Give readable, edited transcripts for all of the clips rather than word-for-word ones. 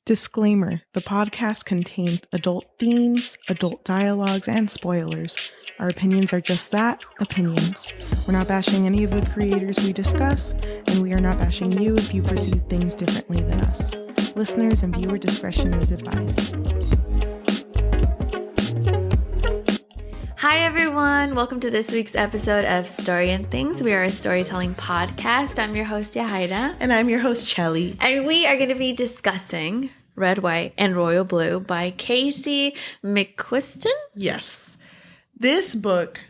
Disclaimer: the podcast contains adult themes, adult dialogues, and spoilers. Our opinions are just that, opinions. We're not bashing any of the creators we discuss, and we are not bashing you if you perceive things differently than us. Listeners and viewer discretion is advised. Hi everyone, welcome to this week's episode of Story and Things. We are a storytelling podcast. I'm your host, Yajaira. And I'm your host, Cheli. And we are going to be discussing Red, White, and Royal Blue by Casey McQuiston. Yes. This book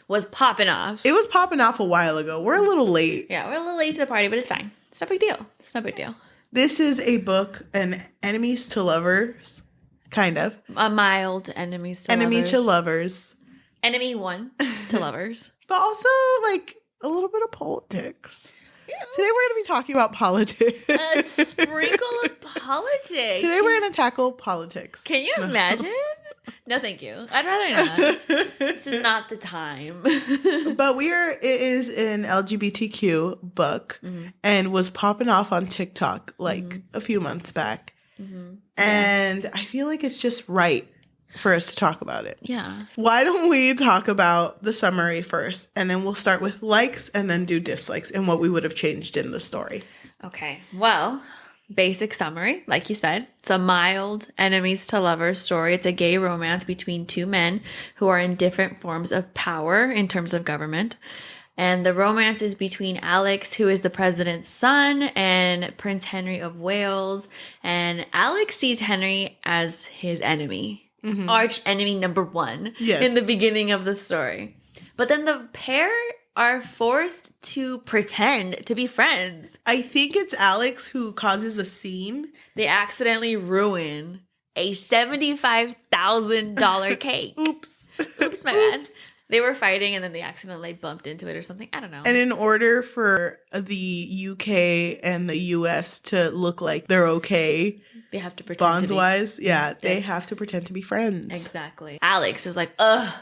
was popping off. It was popping off a while ago. We're a little late. Yeah, we're a little late to the party, but it's fine. It's no big deal. It's no big deal. This is a book, an enemies to lovers, kind of. A mild enemies to lovers. Enemy to lovers. Enemy one to lovers. But also, like, a little bit of politics. Yes. Today we're going to be talking about politics. A sprinkle of politics. Today we're going to tackle politics. Can you imagine? No, thank you. I'd rather not. This is not the time. But it is an LGBTQ book and was popping off on TikTok like a few months back. Mm-hmm. And I feel like it's just right for us to talk about it. Yeah. Why don't we talk about the summary first, and then we'll start with likes and then do dislikes and what we would have changed in the story. Okay. Well, basic summary, like you said, it's a mild enemies to lovers story. It's a gay romance between two men who are in different forms of power in terms of government. And the romance is between Alex, who is the president's son, and Prince Henry of Wales. And Alex sees Henry as his enemy. Mm-hmm. Arch enemy number one in the beginning of the story. But then the pair are forced to pretend to be friends. I think it's Alex who causes a scene. They accidentally ruin a $75,000 cake. Oops, my bad. They were fighting and then they accidentally bumped into it or something. I don't know. And in order for the UK and the US to look like they're okay, they have to pretend bonds-wise, they have to pretend to be friends. Exactly. Alex is like, ugh,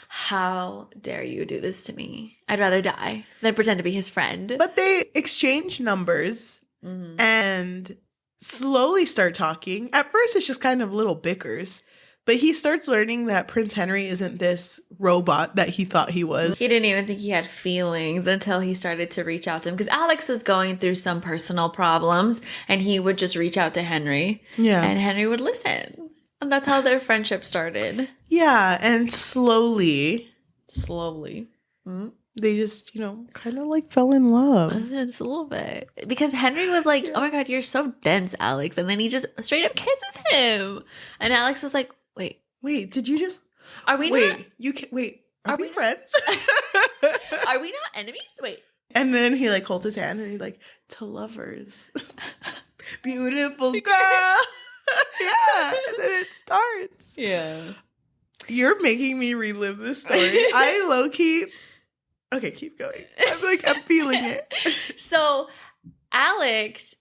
how dare you do this to me? I'd rather die than pretend to be his friend. But they exchange numbers and slowly start talking. At first, it's just kind of little bickers. But he starts learning that Prince Henry isn't this robot that he thought he was. He didn't even think he had feelings until he started to reach out to him. Because Alex was going through some personal problems and he would just reach out to Henry. Yeah. And Henry would listen. And that's how their friendship started. Yeah. And slowly. They just, kind of like fell in love. Just a little bit. Because Henry was like, oh my God, you're so dense, Alex. And then he just straight up kisses him. And Alex was like, Wait, did you just... Are we not... Are we friends? Are we not enemies? Wait. And then he like holds his hand and he's like, to lovers. Beautiful girl. Yeah. And then it starts. Yeah. You're making me relive this story. I low-key... Okay, keep going. I'm feeling it. So Alex...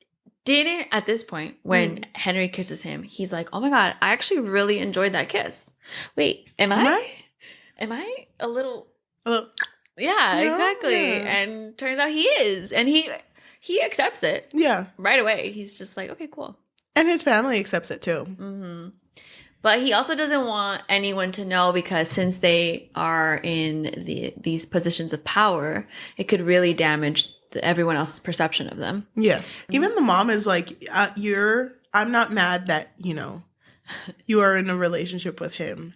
didn't, at this point, when Henry kisses him, he's like, oh my God, I actually really enjoyed that kiss. Wait, am I a little... Yeah, exactly. Yeah. And turns out he is. And he accepts it. Yeah. Right away. He's just like, okay, cool. And his family accepts it too. Mm-hmm. But he also doesn't want anyone to know because since they are in these positions of power, it could really damage everyone else's perception of them. Yes. Even the mom is like, I'm not mad that, you are in a relationship with him.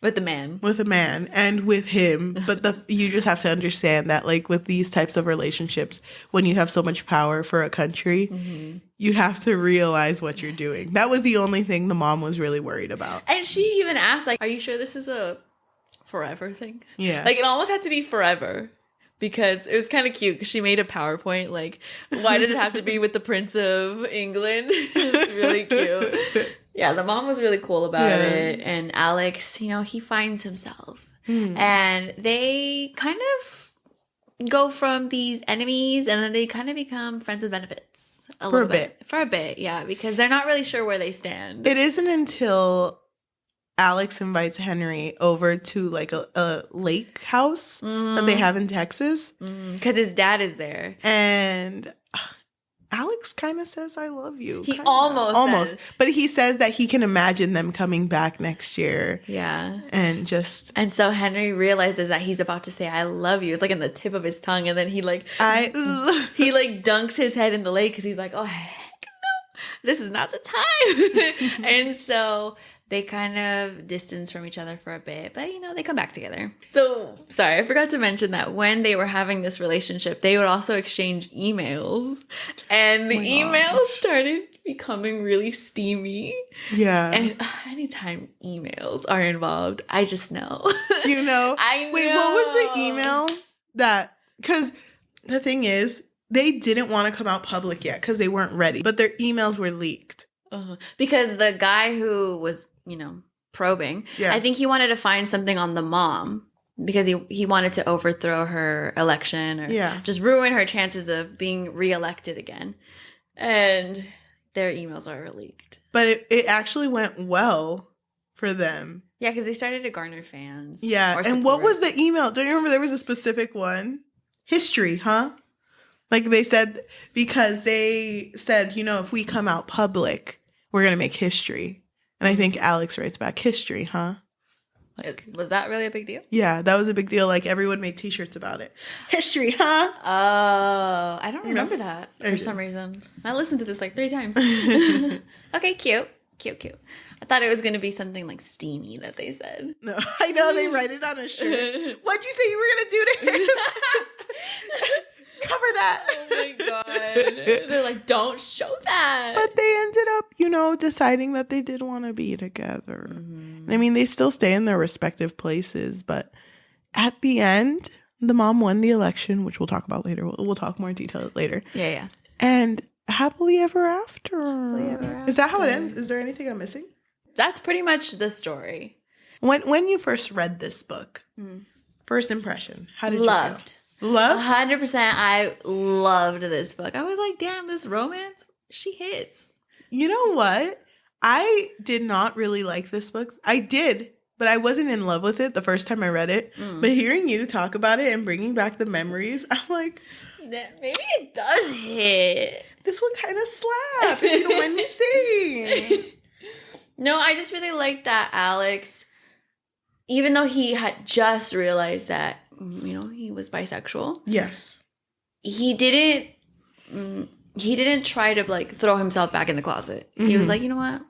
With a man. With a man and with him. But you just have to understand that, like, with these types of relationships, when you have so much power for a country, you have to realize what you're doing. That was the only thing the mom was really worried about. And she even asked, like, are you sure this is a forever thing? Yeah. Like, it almost had to be forever. Because it was kind of cute. She made a PowerPoint, like, why did it have to be with the Prince of England? It's really cute. Yeah, the mom was really cool about it. And Alex, he finds himself. And they kind of go from these enemies and then they kind of become friends with benefits. For a bit, yeah. Because they're not really sure where they stand. It isn't until Alex invites Henry over to like a lake house that they have in Texas. Because his dad is there. And Alex kind of says, I love you. He Kinda. almost says. But he says that he can imagine them coming back next year. Yeah. And so Henry realizes that he's about to say, I love you. It's like in the tip of his tongue. And then he like dunks his head in the lake because he's like, oh, heck no, this is not the time. And so they kind of distance from each other for a bit, but they come back together. So, sorry, I forgot to mention that when they were having this relationship, they would also exchange emails, and the emails started becoming really steamy. Yeah. And anytime emails are involved, I just know. I know. Wait, what was the email because the thing is, they didn't want to come out public yet because they weren't ready, but their emails were leaked. Because the guy who was probing. Yeah. I think he wanted to find something on the mom because he wanted to overthrow her election or just ruin her chances of being reelected again. And their emails are leaked. But it actually went well for them. Yeah, because they started to garner fans. Yeah. And what was the email? Don't you remember there was a specific one? History, huh? Like they said, because they said, if we come out public, we're going to make history. And I think Alex writes back, history, huh? Was that really a big deal? Yeah, that was a big deal. Like, everyone made t-shirts about it. History, huh? Oh, I don't remember that for some reason. I listened to this like 3 times. Okay, cute. I thought it was going to be something like steamy that they said. No, I know. They write it on a shirt. What'd you say you were going to do to him? Cover that. Oh my god. They're like, don't show that. But they ended up, deciding that they did want to be together. Mm-hmm. I mean, they still stay in their respective places, but at the end, the mom won the election, which we'll talk about later. We'll talk more in detail later. Yeah. And happily ever after. Is that how it ends? Is there anything I'm missing? That's pretty much the story. When you first read this book, first impression, how did you feel? Loved? 100%. I loved this book. I was like, damn, this romance, she hits. You know what? I did not really like this book. I did, but I wasn't in love with it the first time I read it. But hearing you talk about it and bringing back the memories, I'm like, maybe it does hit. This one kind of slapped, if you don't mind me saying. No, I just really liked that Alex, even though he had just realized that, he was bisexual. Yes. He didn't try to like throw himself back in the closet. Mm-hmm. He was like, you know what?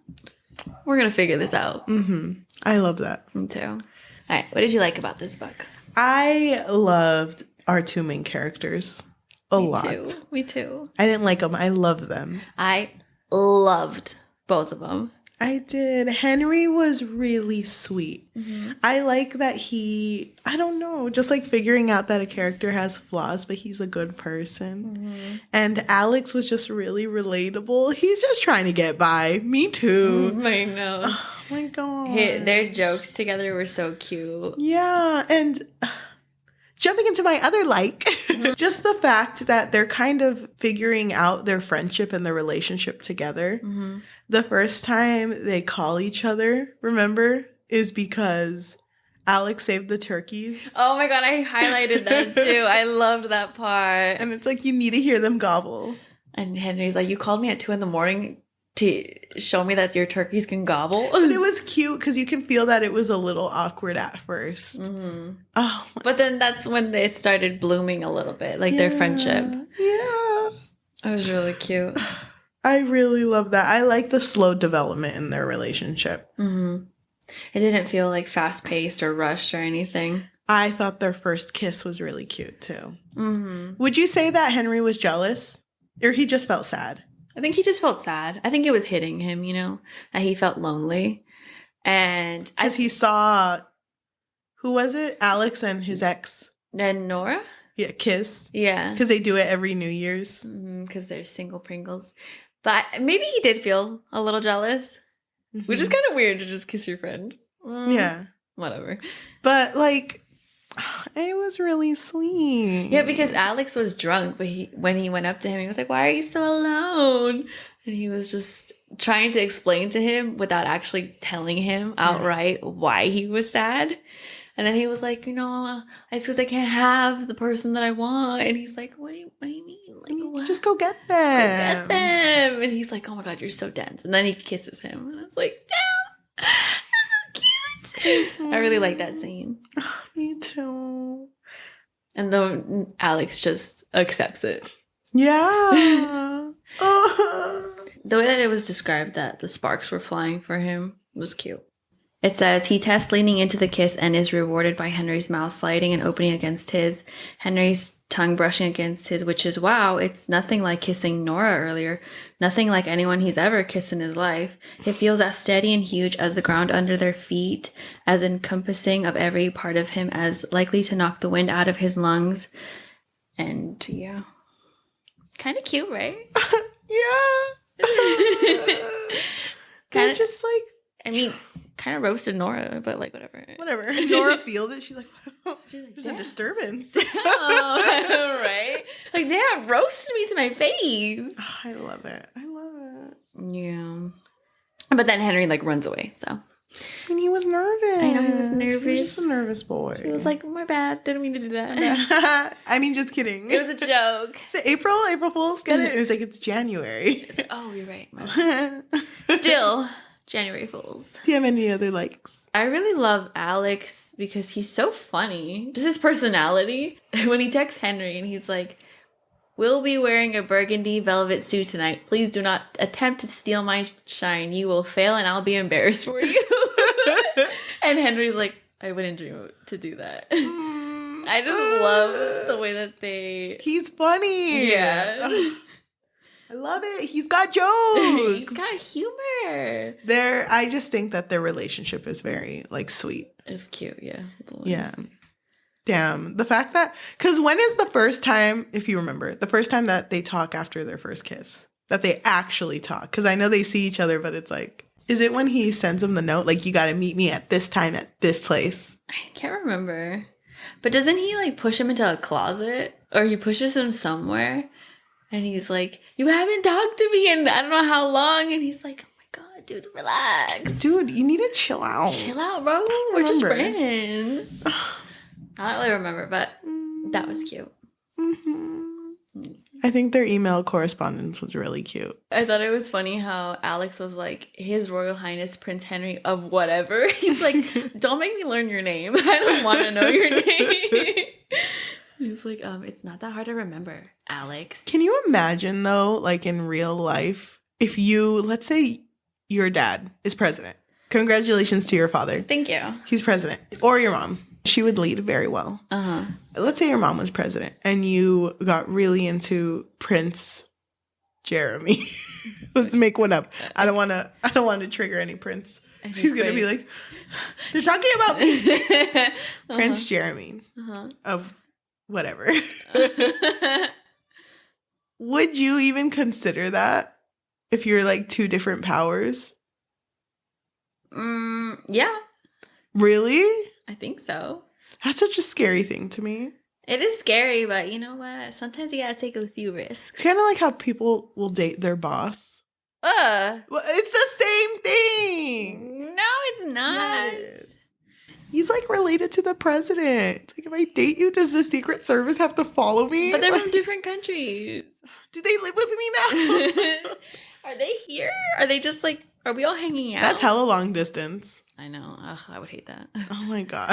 We're going to figure this out. Mm-hmm. I love that. Me too. All right. What did you like about this book? I loved our 2 main characters a lot. Me too. I didn't like them. I love them. I loved both of them. I did. Henry was really sweet. Mm-hmm. I like that I don't know, just like figuring out that a character has flaws, but he's a good person. Mm-hmm. And Alex was just really relatable. He's just trying to get by. Me too. I know. Oh my God. Their jokes together were so cute. Yeah. And jumping into my other just the fact that they're kind of figuring out their friendship and their relationship together. Mm-hmm. The first time they call each other, remember, is because Alex saved the turkeys. Oh my God, I highlighted that too. I loved that part. And it's like, you need to hear them gobble. And Henry's like, you called me at 2 a.m. to show me that your turkeys can gobble. But it was cute because you can feel that it was a little awkward at first. Mm-hmm. Oh, but then that's when it started blooming a little bit, like their friendship. Yeah. It was really cute. I really love that. I like the slow development in their relationship. Mm-hmm. It didn't feel like fast-paced or rushed or anything. I thought their first kiss was really cute too. Mm-hmm. Would you say that Henry was jealous? Or he just felt sad? I think he just felt sad. I think it was hitting him, that he felt lonely. And as he saw, who was it? Alex and his ex. And Nora? Yeah, kiss. Yeah. Because they do it every New Year's. Because they're single Pringles. But maybe he did feel a little jealous, which is kind of weird to just kiss your friend. Yeah. Whatever. But, like, it was really sweet. Yeah, because Alex was drunk, but when he went up to him, he was like, why are you so alone? And he was just trying to explain to him without actually telling him outright why he was sad. And then he was like, it's because I can't have the person that I want. And he's like, what do you mean? Like, what? Just go get them. Go get them. And he's like, oh my God, you're so dense. And then he kisses him. And I was like, damn, that's so cute. I really like that scene. Me too. And then Alex just accepts it. Yeah. The way that it was described that the sparks were flying for him was cute. It says, he tests leaning into the kiss and is rewarded by Henry's mouth sliding and opening against his, Henry's tongue brushing against his, which is, wow, it's nothing like kissing Nora earlier. Nothing like anyone he's ever kissed in his life. It feels as steady and huge as the ground under their feet, as encompassing of every part of him, as likely to knock the wind out of his lungs. And yeah. Kind of cute, right? Yeah. They're just like, I mean, kind of roasted Nora, but like whatever. Whatever. Nora feels it. She's like, there's a disturbance. Oh, right? Like, damn, roast me to my face. Oh, I love it. Yeah. But then Henry like runs away, so. And he was nervous. I know he was nervous. He was just a nervous boy. He was like, my bad. Didn't mean to do that. I mean, just kidding. It was a joke. Is it April? April Fool's? Get it? And it's like, it's January. It's like, oh, you're right. My bad. Still, January Fools. Do you have any other likes? I really love Alex because he's so funny. Just his personality. When he texts Henry and he's like, we'll be wearing a burgundy velvet suit tonight. Please do not attempt to steal my shine. You will fail and I'll be embarrassed for you. And Henry's like, I wouldn't dream to do that. I just love the way that He's funny. Yeah. I love it. He's got jokes. He's got humor. I just think that their relationship is very, like, sweet. It's cute, yeah. Yeah. Damn. The fact that... Because when is the first time, if you remember, the first time that they talk after their first kiss? That they actually talk? Because I know they see each other, but it's like... Is it when he sends him the note? Like, you got to meet me at this time at this place? I can't remember. But doesn't he, like, push him into a closet? Or he pushes him somewhere? And he's like, you haven't talked to me in I don't know how long. And he's like, oh my God, dude, relax. Dude, you need to chill out. Chill out, bro. We're just friends. I don't really remember, but that was cute. Mm-hmm. I think their email correspondence was really cute. I thought it was funny how Alex was like, His Royal Highness Prince Henry of whatever. He's like, don't make me learn your name. I don't want to know your name. He's like, it's not that hard to remember, Alex. Can you imagine, though, like in real life, if let's say your dad is president. Congratulations to your father. Thank you. He's president. Or your mom. She would lead very well. Uh-huh. Let's say your mom was president and you got really into Prince Jeremy. Let's make one up. I don't want to trigger any Prince. He's going to be like, they're talking about me. Uh-huh. Prince Jeremy of whatever. Would you even consider that if you're like two different powers? Yeah. Really? I think so. That's such a scary thing to me. It is scary, but you know what? Sometimes you gotta take a few risks. It's kind of like how people will date their boss. Well, it's the same thing. No, it's not. Yes. He's like related to the president. It's like, if I date you, does the Secret Service have to follow me? But they're like, from different countries. Do they live with me now? Are they here? Are they just like, are we all hanging out? That's hella long distance. I know. Ugh, I would hate that. Oh my God.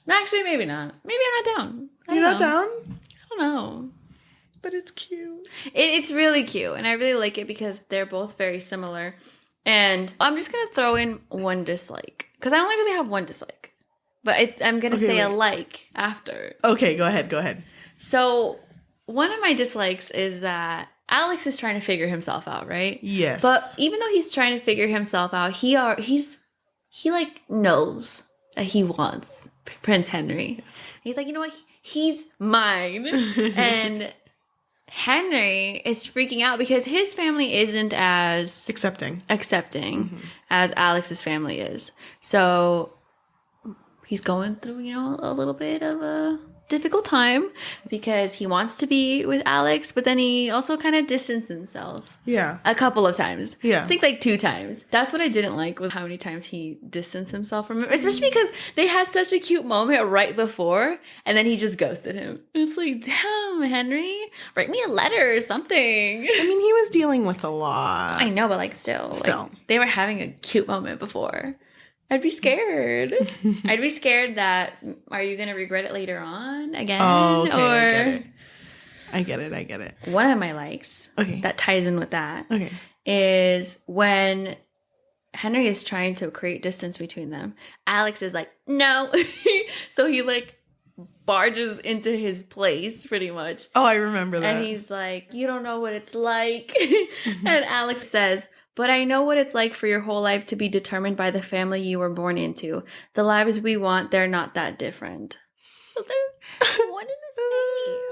Actually, maybe not. Maybe I'm not down. You're not down? I don't know. But it's cute. It's really cute. And I really like it because they're both very similar. And I'm just going to throw in one dislike. Because I only really have one dislike. But I'm going to say a like after. Okay, go ahead. So one of my dislikes is that Alex is trying to figure himself out, right? Yes. But even though he's trying to figure himself out, he like knows that he wants Prince Henry. Yes. He's like, you know what? He's mine. And Henry is freaking out because his family isn't as accepting as Alex's family is. So he's going through, a little bit of a difficult time because he wants to be with Alex, but then he also kind of distanced himself. Yeah. A couple of times. Yeah. I think like 2 times. That's what I didn't like was how many times he distanced himself from him. Especially because they had such a cute moment right before and then he just ghosted him. It's like, damn, Henry, write me a letter or something. I mean, he was dealing with a lot. I know, but like still. Like, they were having a cute moment before. I'd be scared. I'd be scared that, are you going to regret it later on again? Oh, okay, or I get it. One of my likes that ties in with that is when Henry is trying to create distance between them. Alex is like, no. So he like barges into his place pretty much. Oh, I remember that. And he's like, you don't know what it's like. And Alex says, but I know what it's like for your whole life to be determined by the family you were born into. The lives we want, they're not that different. So they're one and the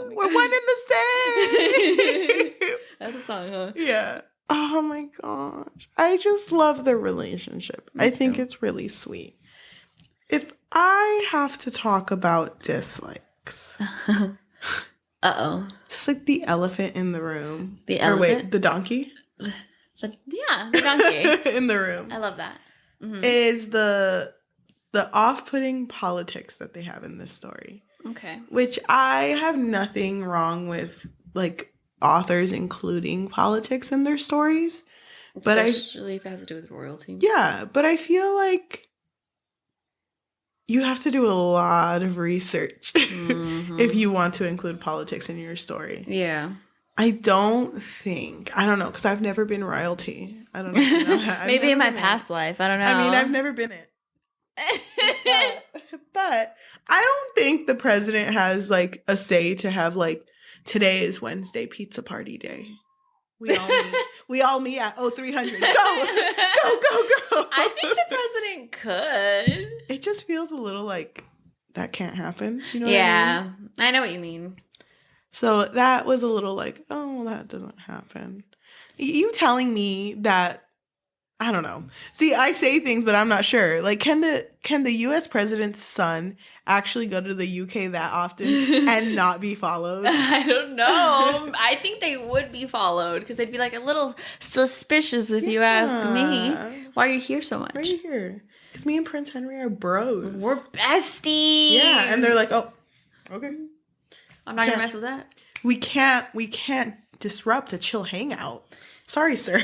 same. We're one and the same. That's a song, huh? Yeah. Oh my gosh. I just love their relationship. I think it's really sweet. If I have to talk about dislikes. Uh-oh. It's like the elephant in the room. The elephant? Or wait, the donkey? The donkey. In the room. I love that. Mm-hmm. Is the off-putting politics that they have in this story. Okay. Which I have nothing wrong with, like, authors including politics in their stories. Especially if it has to do with royalty. Yeah, but I feel like you have to do a lot of research if you want to include politics in your story. Yeah. I don't know, because I've never been royalty. I don't know. Maybe in my past life. I don't know. I mean, I've never been it. But I don't think the president has, like, a say to have, like, today is Wednesday pizza party day. We all meet at 0300. Go. I think the president could. It just feels a little like that can't happen. You know what I mean? I know what you mean. So that was a little like, oh, that doesn't happen. You telling me that, I don't know. See, I say things, but I'm not sure. Like, can the U.S. president's son actually go to the UK that often and not be followed? I don't know. I think they would be followed because they'd be like a little suspicious if you ask me. Why are you here so much? Why are you here? Because me and Prince Henry are bros. We're besties. Yeah, and they're like, oh, okay. I'm not gonna mess with that. We can't disrupt a chill hangout. Sorry, sir.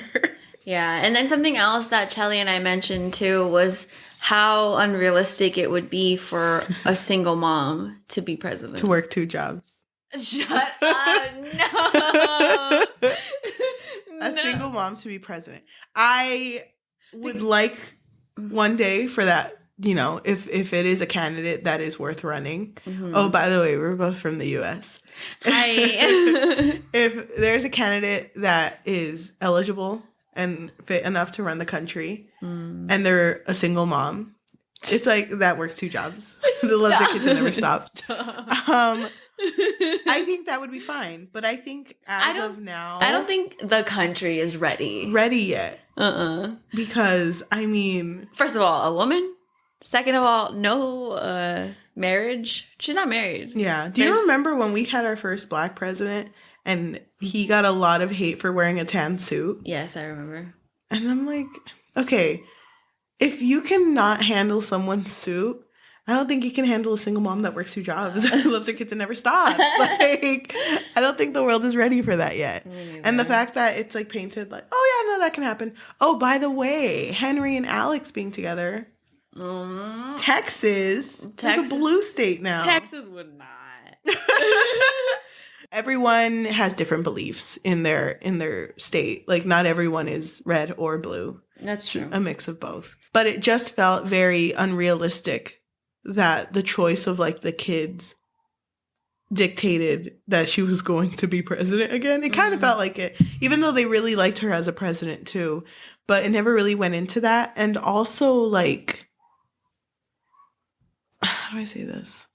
Yeah, and then something else that Cheli and I mentioned too was how unrealistic it would be for a single mom to be president. To work 2 jobs. Shut up. No. A single mom to be president. I would like one day for that, you know, if it is a candidate that is worth running. Mm-hmm. Oh, by the way, we're both from the U.S. If there's a candidate that is eligible and fit enough to run the country, and they're a single mom, it's like that works 2 jobs. The love that kids never stops. I think that would be fine, but I think as of now, I don't think the country is ready yet. Because I mean, first of all, a woman. Second of all, no marriage. She's not married. Yeah. Do you remember when we had our first Black president and he got a lot of hate for wearing a tan suit? Yes, I remember. And I'm like, okay, if you cannot handle someone's suit, I don't think you can handle a single mom that works 2 jobs, loves her kids and never stops. Like, I don't think the world is ready for that yet. And the fact that it's like painted like, oh yeah, no, that can happen. Oh, by the way, Henry and Alex being together. Texas is a blue state now. Texas would not. Everyone has different beliefs in their state. Like, not everyone is red or blue. That's true. A mix of both. But it just felt very unrealistic that the choice of, like, the kids dictated that she was going to be president again. It kind of felt like it, even though they really liked her as a president too, but it never really went into that. And also, like, how do I say this?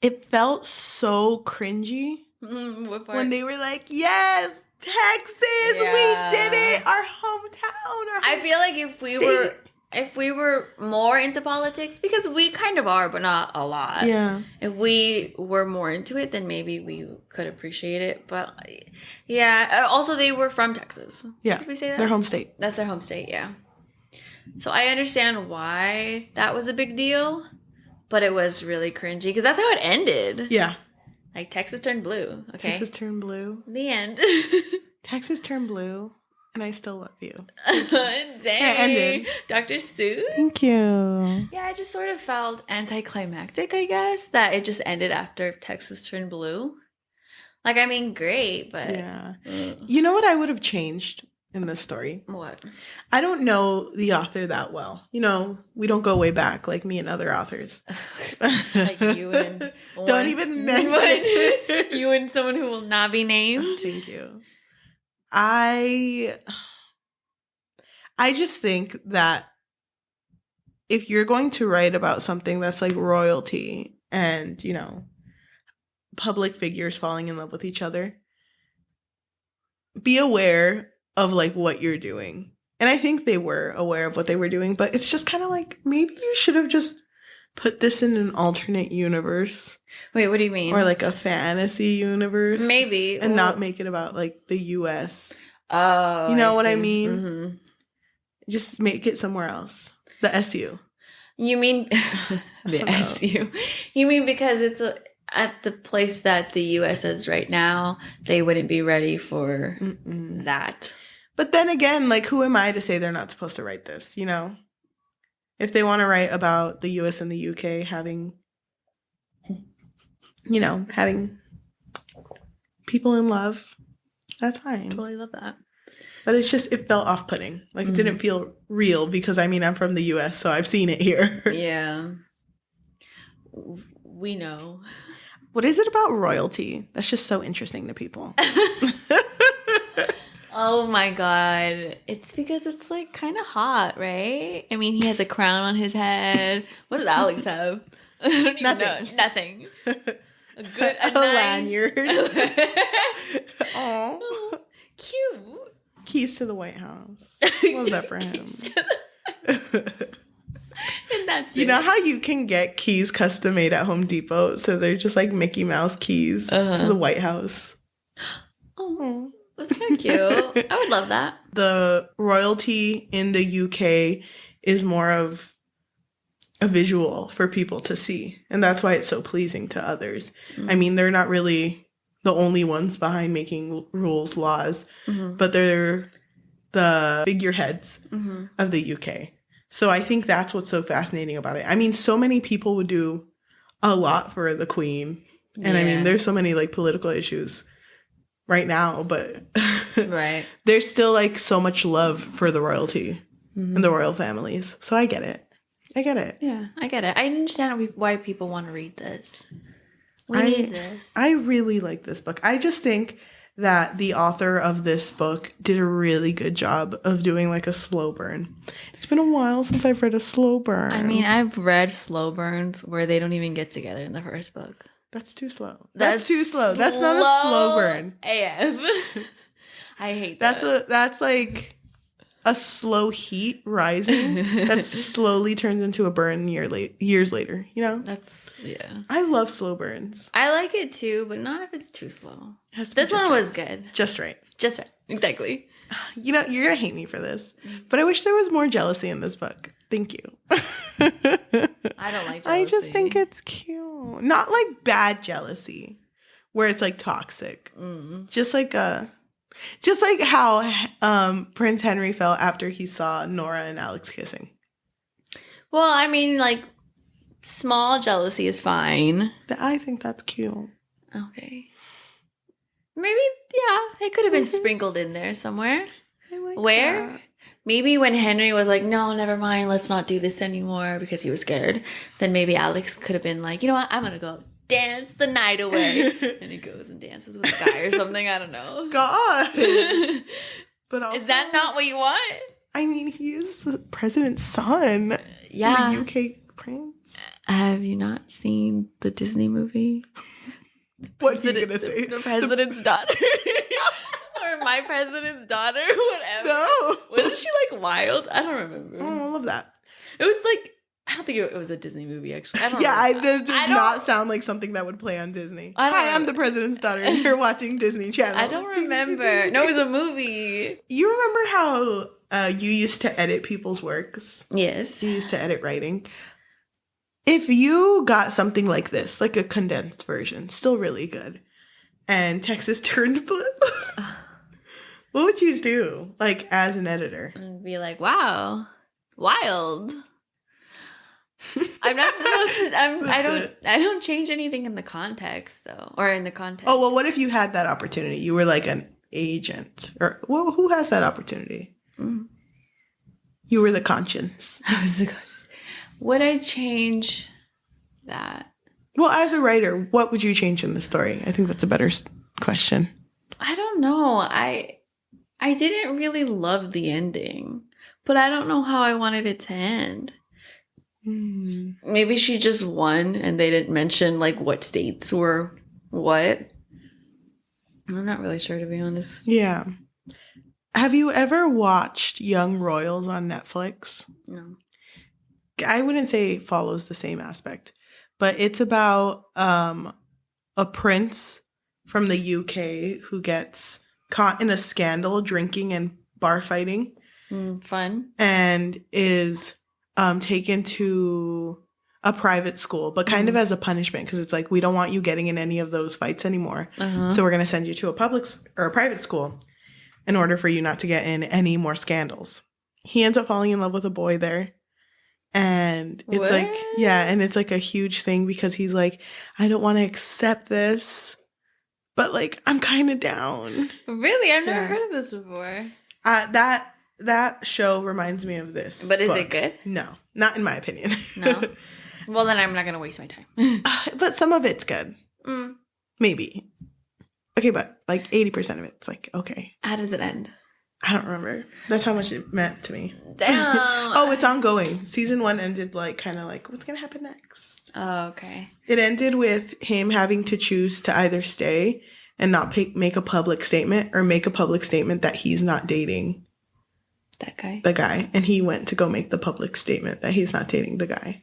It felt so cringy when they were like, yes, Texas, we did it, our hometown. I feel like if we were if we were more into politics, because we kind of are, but not a lot. Yeah. If we were more into it, then maybe we could appreciate it. But yeah, also they were from Texas. Yeah. Did we say that? Their home state. That's their home state, yeah. So I understand why that was a big deal, but it was really cringy because that's how it ended. Yeah. Like Texas turned blue. Okay. Texas turned blue. The end. Texas turned blue, and I still love you. Dang. It ended. Dr. Seuss. Thank you. Yeah, I just sort of felt anticlimactic, I guess, that it just ended after Texas turned blue. Like, I mean, great, but... Yeah. You know what I would have changed in this story? What? I don't know the author that well. You know, we don't go way back like me and other authors. Like you and... Don't even mention you and someone who will not be named. Thank you. I just think that if you're going to write about something that's like royalty and, you know, public figures falling in love with each other, be aware of like what you're doing. And I think they were aware of what they were doing, but it's just kind of like, maybe you should have just put this in an alternate universe. Wait, what do you mean? Or like a fantasy universe. Maybe. And not make it about like the US. Oh, you know what see. I mean? Mm-hmm. Just make it somewhere else. The SU. You mean the SU? You mean because it's at the place that the US is right now, they wouldn't be ready for that. But then again, like, who am I to say they're not supposed to write this, you know? If they want to write about the US and the UK having, you know, having people in love, that's fine. Totally love that. But it's just, it felt off-putting. Like, it didn't feel real because, I mean, I'm from the US, so I've seen it here. Yeah. We know. What is it about royalty that's just so interesting to people? Oh my God. It's because it's like kind of hot, right? I mean, he has a crown on his head. What does Alex have? I don't even know. Nothing. A nice lanyard. Oh, cute. Keys to the White House. Love that for him. And that's you know how you can get keys custom made at Home Depot? So they're just like Mickey Mouse keys to the White House. Oh, that's kind of cute. I would love that. The royalty in the UK is more of a visual for people to see. And that's why it's so pleasing to others. I mean, they're not really the only ones behind making rules, laws, but they're the figureheads of the UK. So I think that's what's so fascinating about it. I mean, so many people would do a lot for the Queen. And I mean, there's so many like political issues right now, but right. There's still like so much love for the royalty and the royal families. So I get it. Yeah, I get it. I understand why people want to read this. We need this. I really like this book. I just think that the author of this book did a really good job of doing like a slow burn. It's been a while since I've read a slow burn. I mean, I've read slow burns where they don't even get together in the first book. That's too slow. That's too slow. That's not a slow burn. AF. I hate that. That's like a slow heat rising that slowly turns into a burn years later, you know? Yeah. I love slow burns. I like it too, but not if it's too slow. This one was good. Just right. Just right. Exactly. You know, you're going to hate me for this, but I wish there was more jealousy in this book. Thank you. I don't like jealousy. I just think it's cute. Not like bad jealousy where it's like toxic. Just like how Prince Henry felt after he saw Nora and Alex kissing. Well, I mean, like, small jealousy is fine. I think that's cute. Okay. Maybe, yeah, it could have been sprinkled in there somewhere. Where? That. Maybe when Henry was like, no, never mind, let's not do this anymore because he was scared. Then maybe Alex could have been like, you know what, I'm going to go dance the night away. And he goes and dances with a guy or something. I don't know. God. But also, is that not what you want? I mean, he is the president's son. Yeah. The UK prince. Have you not seen the Disney movie? What are you going to say? The President's Daughter. Or My President's Daughter. Whatever. No. Wasn't she like wild? I don't remember. Oh, I love that. It was like, I don't think it was a Disney movie, actually. I don't know. Yeah, it does not sound like something that would play on Disney. Hi, I'm the president's daughter, and you're watching Disney Channel. I don't remember. No, it was a movie. You remember how you used to edit people's works? Yes. You used to edit writing. If you got something like this, like a condensed version, still really good, and Texas turned blue, what would you do, like, as an editor? I'd be like, wow, wild. I'm not supposed to. I don't change anything in the context though, or in the context. Oh well, what if you had that opportunity? You were like an agent, or well, who has that opportunity? Mm. You were the conscience. I was the conscience. Would I change that? Well, as a writer, what would you change in the story? I think that's a better question. I don't know. I didn't really love the ending, but I don't know how I wanted it to end. Maybe she just won and they didn't mention like what states were what. I'm not really sure, to be honest. Yeah. Have you ever watched Young Royals on Netflix? No. I wouldn't say it follows the same aspect, but it's about a prince from the UK who gets caught in a scandal drinking and bar fighting. Fun. And is taken to a private school, but kind of as a punishment, because it's like, we don't want you getting in any of those fights anymore. So we're going to send you to a private school in order for you not to get in any more scandals. He ends up falling in love with a boy there. And it's like, yeah, and it's like a huge thing because he's like, I don't want to accept this, but like, I'm kind of down. Really? I've never heard of this before. That show reminds me of this. But is it good? No, not in my opinion. No? Well, then I'm not going to waste my time. But some of it's good. Maybe. Okay, but like 80% of it's like, okay. How does it end? I don't remember. That's how much it meant to me. Damn. Oh, it's ongoing. Season 1 ended like kind of like, what's going to happen next? Oh, okay. It ended with him having to choose to either stay and not make a public statement or make a public statement that he's not dating the guy. And he went to go make the public statement that he's not dating the guy.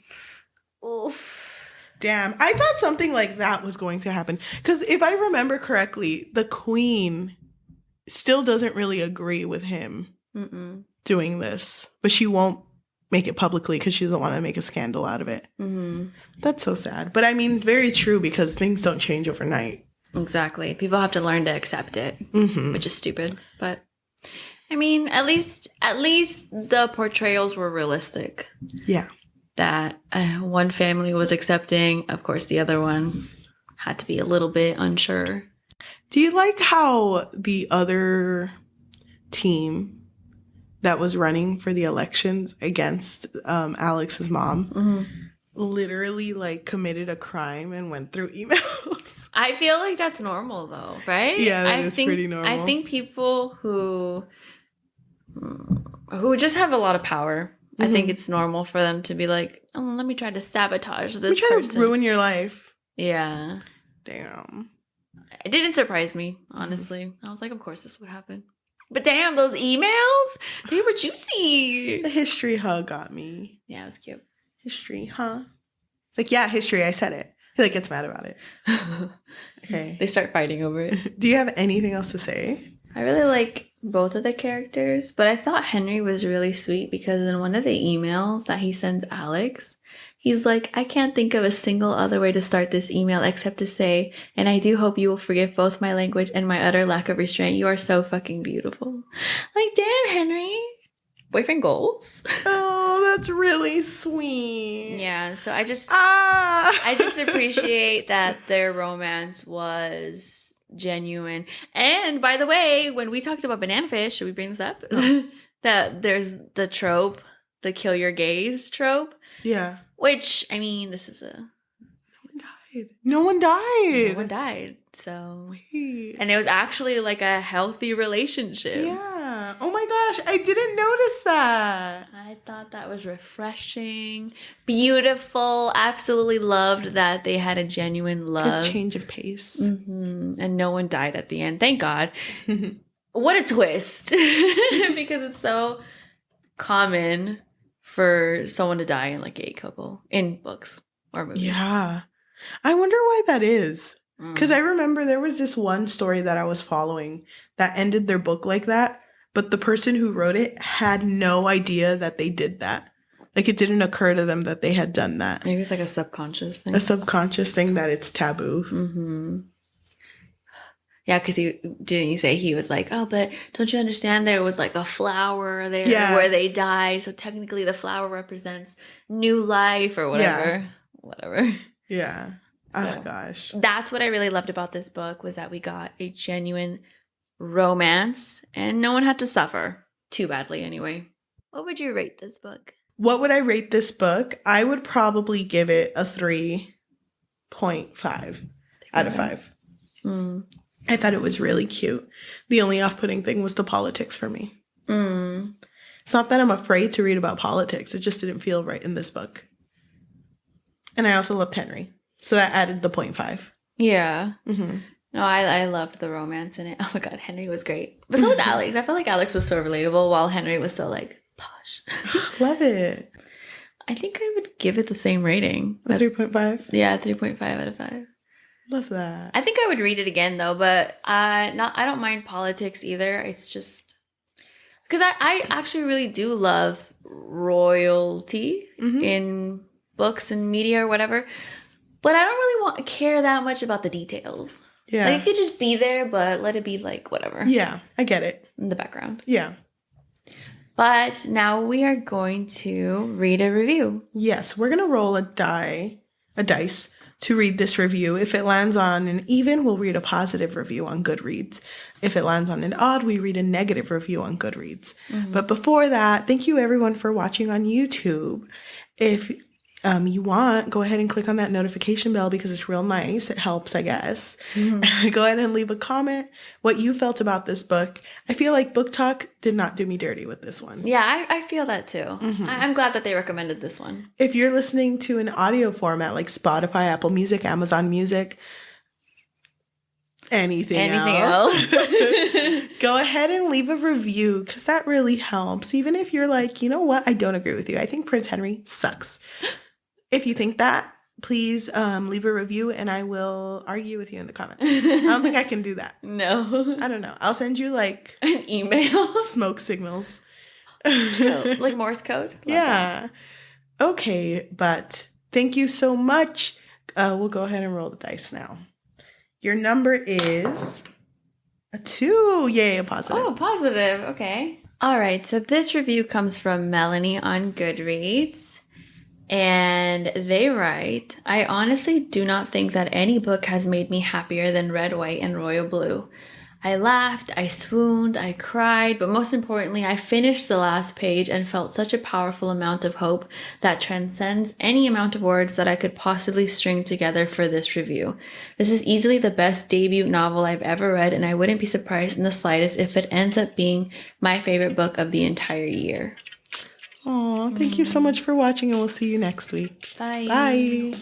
Oof. Damn. I thought something like that was going to happen. Because if I remember correctly, the queen still doesn't really agree with him doing this. But she won't make it publicly because she doesn't want to make a scandal out of it. That's so sad. But I mean, very true, because things don't change overnight. Exactly. People have to learn to accept it, which is stupid. But I mean, at least the portrayals were realistic. Yeah. That one family was accepting. Of course, the other one had to be a little bit unsure. Do you like how the other team that was running for the elections against Alex's mom literally like committed a crime and went through emails? I feel like that's normal though, right? Yeah, that is pretty normal. I think people who just have a lot of power, I think it's normal for them to be like, oh, let me try to sabotage this person. To ruin your life. Yeah. Damn. It didn't surprise me, honestly. I was like, of course this would happen. But damn, those emails, they were juicy. The history got me. Yeah, it was cute. History, huh? It's like, yeah, history, I said it. He like gets mad about it. Okay. They start fighting over it. Do you have anything else to say? I really like both of the characters, but I thought Henry was really sweet because in one of the emails that he sends Alex, he's like, I can't think of a single other way to start this email except to say, and I do hope you will forgive both my language and my utter lack of restraint. You are so fucking beautiful. Like, damn, Henry. Boyfriend goals. Oh, that's really sweet. Yeah, so I just appreciate that their romance was genuine. And by the way, when we talked about banana fish, should we bring this up? Oh. That there's the trope, the kill your gays trope. Yeah. Which, I mean, this is No one died. No one died. So. Wait. And it was actually like a healthy relationship. Yeah. Oh my gosh, I didn't notice that. I thought that was refreshing, beautiful. Absolutely loved that they had a genuine love. Good change of pace. And no one died at the end. Thank God. What a twist. Because it's so common for someone to die in like a gay couple in books or movies. Yeah. I wonder why that is. Mm. Because I remember there was this one story that I was following that ended their book like that, but the person who wrote it had no idea that they did that. Like, it didn't occur to them that they had done that. Maybe it's like a subconscious thing. A subconscious thing that it's taboo. Mm-hmm. Yeah, because didn't you say he was like, oh, but don't you understand there was like a flower there where they died, so technically the flower represents new life or whatever. Yeah. Whatever. Yeah. So, oh, gosh. That's what I really loved about this book, was that we got a genuine romance and no one had to suffer too badly anyway. What would you rate this book? What would I rate this book? I would probably give it a 3.5 out of 5. Mm. I thought it was really cute. The only off-putting thing was the politics for me. Mm. It's not that I'm afraid to read about politics. It just didn't feel right in this book. And I also loved Henry. So that added the 0.5. Yeah. Mm-hmm. No, I loved the romance in it. Oh my God, Henry was great. But so was Alex. I felt like Alex was so relatable while Henry was so like posh. Love it. I think I would give it the same rating. A 3.5? Yeah, 3.5 out of 5. Love that. I think I would read it again though, but I don't mind politics either. It's just because I actually really do love royalty in books and media or whatever, but I don't really care that much about the details. Yeah. Like, it could just be there, but let it be like whatever. Yeah, I get it. In the background. Yeah. But now we are going to read a review. Yes, we're going to roll a dice to read this review. If it lands on an even, we'll read a positive review on Goodreads. If it lands on an odd, we read a negative review on Goodreads. Mm-hmm. But before that, thank you everyone for watching on YouTube. If you want, go ahead and click on that notification bell because it's real nice. It helps, I guess. Mm-hmm. Go ahead and leave a comment what you felt about this book. I feel like BookTok did not do me dirty with this one. Yeah, I feel that too. Mm-hmm. I'm glad that they recommended this one. If you're listening to an audio format like Spotify, Apple Music, Amazon Music, anything else. Go ahead and leave a review because that really helps. Even if you're like, you know what, I don't agree with you. I think Prince Henry sucks. If you think that, please leave a review and I will argue with you in the comments. I don't think I can do that. No. I don't know. I'll send you like an email. Smoke signals. Cute. Like Morse code. Yeah. Okay, but thank you so much. We'll go ahead and roll the dice now. Your number is a 2. Yay, a positive. Oh, positive. Okay. All right. So this review comes from Melanie on Goodreads. And they write, I honestly do not think that any book has made me happier than Red, White, and Royal Blue. I laughed, I swooned, I cried, but most importantly, I finished the last page and felt such a powerful amount of hope that transcends any amount of words that I could possibly string together for this review. This is easily the best debut novel I've ever read, and I wouldn't be surprised in the slightest if it ends up being my favorite book of the entire year. Aw, thank you so much for watching, and we'll see you next week. Bye. Bye.